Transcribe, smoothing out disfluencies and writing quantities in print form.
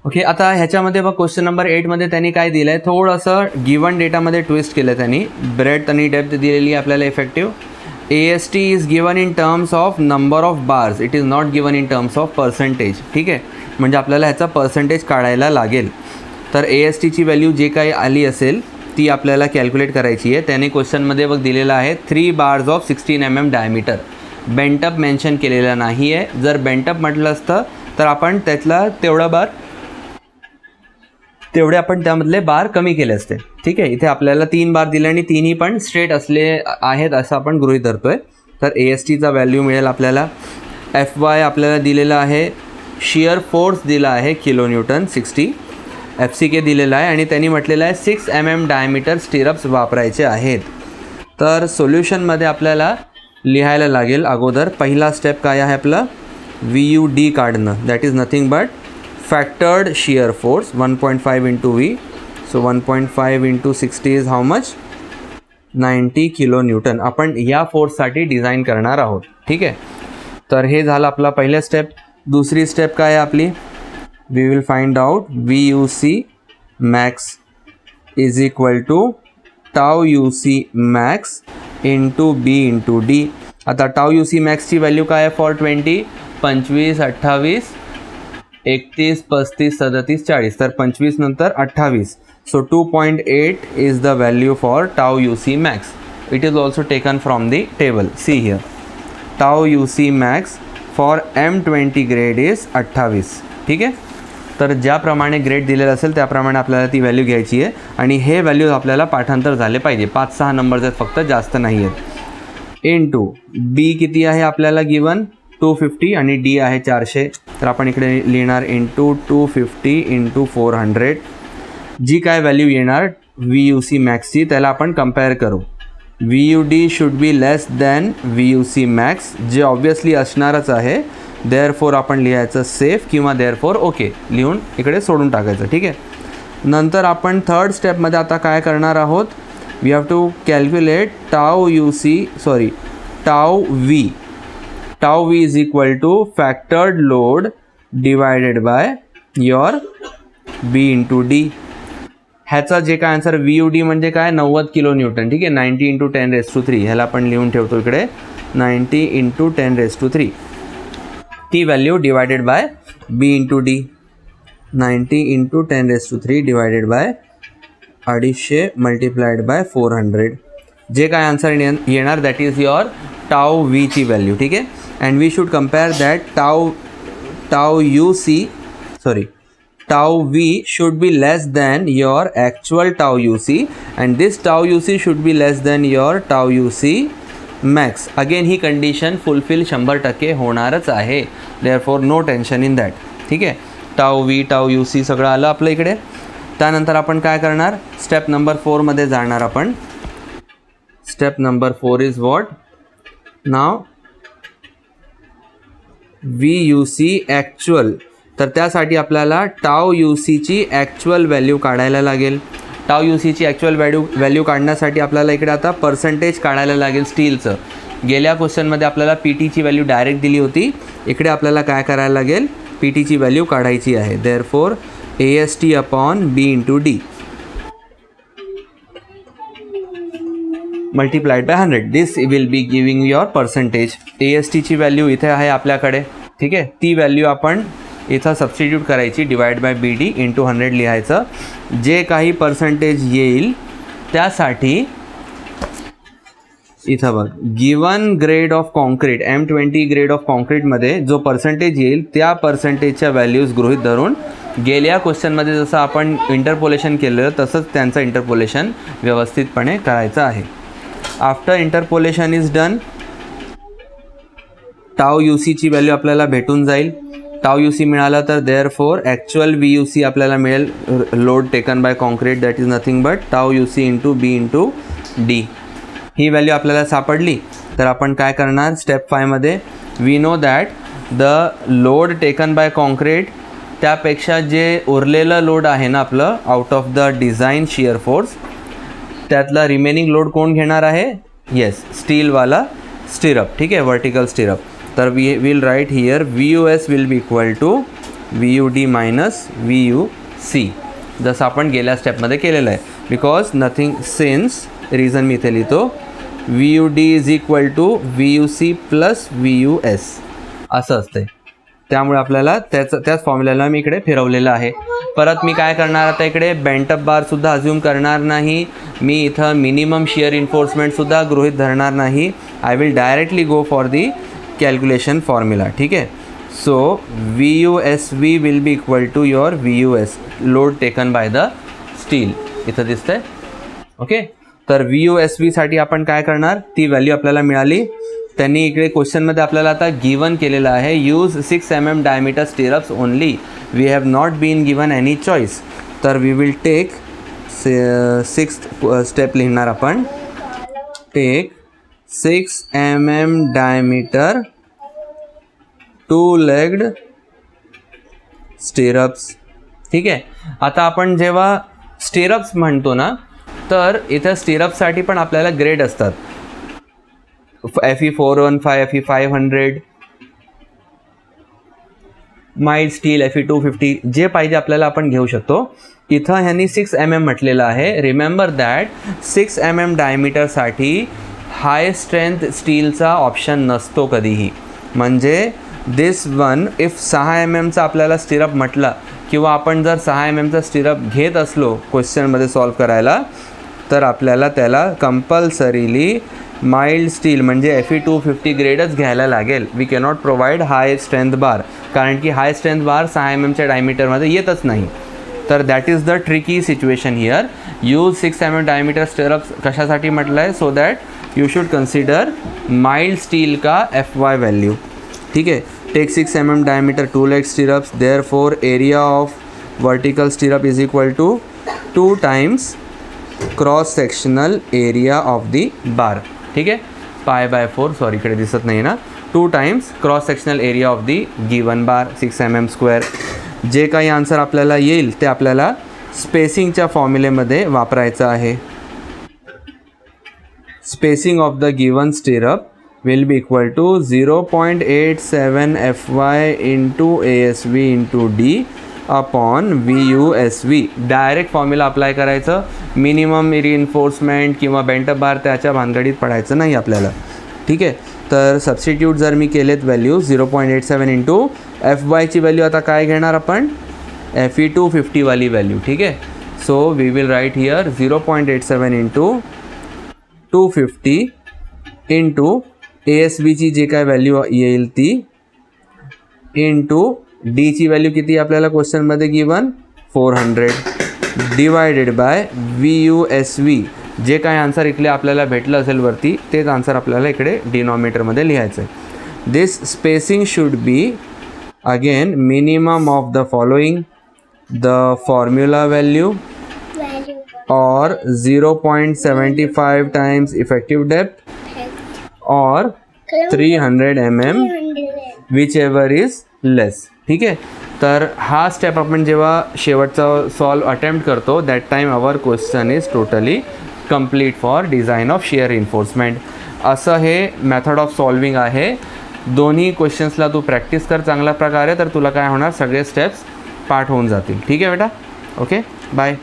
Okay, आता ह्याच्यामध्ये बघ क्वेश्चन नंबर 8मध्ये त्यांनी काय दिलं आहे, थोडंसं गिवन डेटामध्ये ट्विस्ट केलं त्यांनी. ब्रेथ आणि डेप्थ दिलेली आहे आपल्याला effective. AST is given in terms of number of bars, it is not given in terms of percentage. ठीक आहे, म्हणजे आपल्याला ह्याचा पर्सेंटेज काढायला लागेल. तर ASTची व्हॅल्यू जे काही आली असेल ती आपल्याला कॅल्क्युलेट करायची आहे. त्याने क्वेश्चनमध्ये बघ दिलेलं आहे 3 bars of 16 mm diameter. Bent up mention केलेलं नाही आहे. जर बेंटअप म्हटलं असतं तर आपण त्यातला तेवढे आपण त्यामधले बार कमी केले असते. ठीक आहे, इथे आपल्याला 3 बार दिले आणि तिन्ही पण स्ट्रेट असले आहेत असं आपण गृहीत धरतोय. तर ASTचा व्हॅल्यू मिळेल आपल्याला. FY आपल्याला दिलेला आहे, शियर फोर्स दिला आहे किलो न्यूटन 60, FCK दिलेला आहे आणि त्यांनी म्हटलेलं आहे 6 mm डायमीटर स्टिरप्स वापरायचे आहेत. तर सोल्युशनमध्ये आपल्याला लिहायला लागेल अगोदर पहिला स्टेप काय आहे आपलं, VUD काढणं. That is nothing but factored shear force 1.5 into V. So 1.5 into 60 is how much, 90 kilo newton. आपण या फोर्ससाठी डिझाईन करणार आहोत. ठीक आहे, तर हे झालं आपला पहिला स्टेप. दुसरी स्टेप काय आहे आपली, we will find out VUC max is equal to tau UC max into B into D. आता टाउ UC मॅक्सची व्हॅल्यू काय आहे फॉर 20, 25, 28, 31, 35, 37, 40. तर 25 नंतर 28. So 2.8 is the value for tau UC max. It is also taken from the table. See here, tau UC max for M20 grade is 28. ठीक आहे, तर ज्याप्रमाणे ग्रेड दिलेलं असेल त्याप्रमाणे आपल्याला ती व्हॅल्यू घ्यायची आहे आणि हे व्हॅल्यू आपल्याला पाठांतर झाले पाहिजे. 5-6 नंबर्स आहेत फक्त, जास्त नाही आहेत. इंटू B किती आहे आपल्याला गिवन 250 आणि D आहे 400. तर आपण इकडे लिहिणार इंटू 250 इंटू 400. जी काय व्हॅल्यू येणार VUC मॅक्सची त्याला आपण कम्पेअर करू. VUD should be less than VUC max, जे ऑब्वियसली असणारच आहे. देअरफोर आपण लिहायचं सेफ किंवा देअरफोर ओके लिहून इकडे सोडून टाकायचं. ठीक आहे, नंतर आपण थर्ड स्टेपमध्ये आता काय करणार आहोत, we have to calculate tau V. Tau V is equal to factored load divided by your B into D. ह्याचा जे काय आन्सर VUD म्हणजे काय 90 किलो न्यूटन. ठीक आहे, 90 इंटू 10⁻³ ह्याला आपण लिहून ठेवतो इकडे 90 इंटू 10⁻³ ती value divided by B into D. 90 into 10⁻³ divided by 250 multiplied by 400. जे काय आन्सर येणार that is your tau V ची व्हॅल्यू. ठीक आहे, and we should compare that tau V should be less than your actual tau UC and this tau UC should be less than your tau UC max. Again ही condition fulfil 100% होणारच आहे. Therefore no tension in that. ठीक आहे, tau V tau UC सगळं आलं आपलं इकडे. त्यानंतर आपण काय करणार, स्टेप नंबर 4मध्ये जाणार आपण. Step number 4 is what, now VUC actual. तर त्यासाठी आपल्याला टाउ UCची ॲक्च्युअल व्हॅल्यू काढायला लागेल. टाउ UCची ॲक्च्युअल व्हॅल्यू काढण्यासाठी आपल्याला इकडे आता पर्सेंटेज काढायला लागेल स्टीलचं. गेल्या क्वेश्चनमध्ये आपल्याला PTची व्हॅल्यू डायरेक्ट दिली होती. इकडे आपल्याला काय करायला लागेल, PTची व्हॅल्यू काढायची आहे. Therefore AST upon B into D multiplied by 100. This will be giving your percentage. ASTची व्हॅल्यू इथे आहे आपल्याकडे. ठीक आहे, ती व्हॅल्यू आपण इथं सबस्टिट्यूट करायची, डिवाइड बाय BD इंटू 100 लिहायचं. जे काही पर्सेंटेज येईल त्यासाठी इथं बघ given grade of concrete M20 grade of कॉन्क्रीटमध्ये जो पर्सेंटेज येईल त्या पर्सेंटेजच्या व्हॅल्यूज गृहीत धरून गेल्या क्वेश्चनमध्ये जसं आपण इंटरपोलेशन केलं तसंच त्यांचं इंटरपोलेशन व्यवस्थितपणे करायचं आहे. After interpolation is done, tau UCची व्हॅल्यू आपल्याला भेटून जाईल. टाउ UC मिळाला तर देअरफॉर ॲक्च्युअल VUC आपल्याला मिळेल, load taken by concrete, that is nothing but tau UC into B into D. ही व्हॅल्यू आपल्याला सापडली तर आपण काय करणार, स्टेप 5मध्ये we know that the load taken by concrete त्यापेक्षा जे उरलेलं लोड आहे ना आपलं out of the design shear force, त्यातला रिमेनिंग लोड कोण घेणार आहे, येस स्टीलवाला स्टिरअप. ठीक आहे, वर्टिकल स्टिरअप. तर we will write here VUS will be equal to VUD minus VUC, जसं आपण गेल्या स्टेपमध्ये केलेलं आहे. बिकॉज नथिंग सिन्स रिझन मी इथे लिहितो VUD is equal to VUC plus VUS असं असते. त्यामुळे आपल्याला त्याच फॉर्म्युल्याला मी इकडे फिरवलेलं आहे. परत मी काय करणार आता इकडे बेंटअप बारसुद्धा अज्युम करणार नाही. मी इथं मिनिमम शिअर इन्फोर्समेंटसुद्धा गृहीत धरणार नाही. I will directly go for the calculation formula. ठीक आहे. So VUSV will be equal to your VUS load taken by the steel. इथं दिसतंय. ओके. तर VUSVसाठी आपण काय करणार, ती व्हॅल्यू आपल्याला मिळाली. त्यांनी इकडे क्वेश्चनमध्ये आपल्याला आता गिवन केलेलं आहे use 6 mm diameter stirrups only. We have not been given any choice. तर we will take 6th step लिहिणार आपण. Take 6 mm diameter 2-legged stirrups. ठीक आहे. आता आपण जेव्हा स्टिरप्स म्हणतो ना, तर इथं स्टिरप्ससाठी पण आपल्याला ग्रेड असतात. FE 415, FE 500, mild steel, FE 250, जे पाहिजे आपल्याला आपण घेऊ शकतो. इथं ह्यांनी 6 mm म्हटलेलं आहे. रिमेंबर दॅट 6 mm डायमीटरसाठी हाय स्ट्रेंथ स्टीलचा ऑप्शन नसतो कधीही. म्हणजे दिस वन इफ 6 mmचा आपल्याला स्टिरप म्हटला किंवा आपण जर 6 mmचा स्टिरप घेत असलो क्वेश्चनमध्ये सॉल्व करायला, तर आपल्याला त्याला कंपल्सरीली माइल्ड स्टील म्हणजे FE 250 ग्रेडच घ्यायला लागेल. We cannot provide high strength bar, कारण की हाय स्ट्रेंथ बार 6 mmच्या डायमीटरमध्ये येतच नाही. तर that is the tricky situation here. Use 6 mm diameter stirrups कशासाठी म्हटलं आहे, so that you should consider mild steel का FY व्हॅल्यू. ठीक आहे. Take 6 mm diameter 2-legged stirrups. Therefore area of vertical stirrup is equal to 2 times cross sectional area of the bar. ठीक आहे. π/4, sorry इकडे दिसत नाही ना, 2 times cross sectional area of the given bar 6 mm². जे काही आन्सर आपल्याला येईल ते आपल्याला स्पेसिंगच्या फॉर्म्युलेमध्ये वापरायचं आहे. Spacing of the given stirrup will be equal to 0.87 FY into ASV into D upon VUSV. Direct formula apply करायचं. मिनिमम रिइन्फोर्समेंट किंवा बेंटअप बार त्याच्या भानगडीत पडायचं नाही आपल्याला. ठीक आहे. तर सबस्टिट्यूट जर मी केलेत व्हॅल्यू 0.87 इंटू FYची व्हॅल्यू आता काय घेणार आपण, FE 250 वाली व्हॅल्यू. ठीक आहे. So we will write here 0.87 into 250 into ASVची जे काय व्हॅल्यू येईल ती इंटू डीची व्हॅल्यू किती आपल्याला क्वेश्चनमध्ये गिवन 400 डिवायडेड बाय VUSV. जे काय आन्सर इकडे आपल्याला भेटलं असेल वरती तेच आन्सर आपल्याला इकडे डिनॉमिनेटरमध्ये लिहायचं आहे. This spacing should be again minimum of the following, the formula value और 0.75 टाइम्स इफेक्टिव डेप्थ और 300 mm whichever is less. ठीक आहे. तर हा स्टेप आपण जेव्हा शेवटचा सॉल्व अटेम्प्ट करतो that time our question is totally complete for design of shear reinforcement. असं हे मेथड ऑफ सॉल्विंग आहे. दोन्ही क्वेश्चन्सला तू प्रॅक्टिस कर चांगल्या प्रकारे, तर तुला काय होणार, सगळे स्टेप्स पाठ होऊन जातील. ठीक आहे बेटा. Okay, bye.